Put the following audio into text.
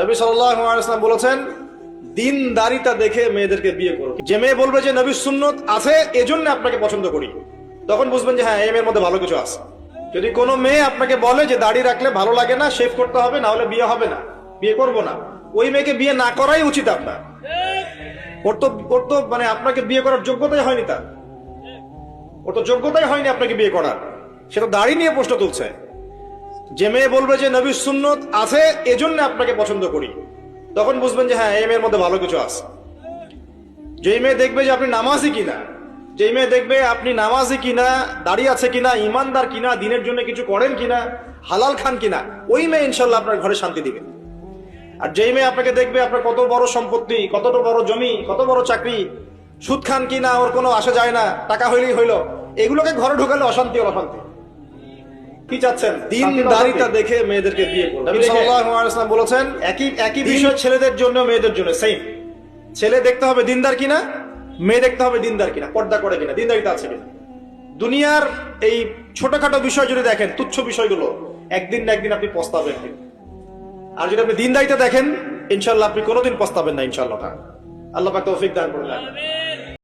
নবী সাল্লাল্লাহু আলাইহি ওয়াসাল্লাম বলেছেন, দিনদারিতা দেখে মেয়েদেরকে বিয়ে করো। যে মেয়ে বলবে যে নবীর সুন্নত আছে এজন্য আপনাকে পছন্দ করি, তখন বুঝবেন যে হ্যাঁ, এই মেয়ের মধ্যে ভালো কিছু আছে। যদি কোনো মেয়ে আপনাকে বলে যে দাড়ি রাখলে ভালো লাগে না, শেভ করতে হবে, না হলে বিয়ে হবে না, বিয়ে করব না, ওই মেয়েকে বিয়ে না করাই উচিত আপনার। ওর তো মানে আপনাকে বিয়ে করার যোগ্যতাই হয়নি, তার ওর তো যোগ্যতাই হয়নি আপনাকে বিয়ে করার, সে তো দাড়ি নিয়ে প্রশ্ন তুলছে। যে মেয়ে বলবে যে নবীর সুন্নত আছে এজন্য আপনাকে পছন্দ করি, তখন বুঝবেন যে হ্যাঁ, এই মেয়ের মধ্যে ভালো কিছু আছে। যেই মেয়ে দেখবে যে আপনি নামাজি কিনা, যেই মেয়ে দেখবে আপনি নামাজি কিনা, দাড়ি আছে কিনা, ইমানদার কিনা, দিনের জন্য কিছু করেন কিনা, হালাল খান কিনা, ওই মেয়ে ইনশাল্লাহ আপনার ঘরে শান্তি দিবে। আর যেই মেয়ে আপনাকে দেখবে আপনার কত বড় সম্পত্তি, কতটা বড় জমি, কত বড় চাকরি, সুদ খান কিনা ওর কোনো আসা যায় না, টাকা হইলেই হইলো, এগুলোকে ঘরে ঢুকালে অশান্তি অশান্তি। কি চাচ্ছেন? দিনদারিতা দেখে মেয়েদেরকে বিয়ে করুন। নবী সাল্লাল্লাহু আলাইহি ওয়াসাল্লাম বলেছেন, একই বিষয় ছেলেদের জন্য মেয়েদের জন্য সেম। ছেলে দেখতে হবে দিনদার কিনা, মেয়ে দেখতে হবে দিনদার কিনা, পর্দা করে কিনা, দিনদারিতা আছে কিনা। দুনিয়ার এই ছোটখাটো বিষয় যদি দেখেন, তুচ্ছ বিষয়গুলো, একদিন না একদিন আপনি পস্তাবেন। আর যদি আপনি দিনদারিতা দেখেন, ইনশাআল্লাহ আপনি কোনোদিন পস্তাবেন না ইনশাআল্লাহ। আল্লাহ পাক তৌফিক দান করুন।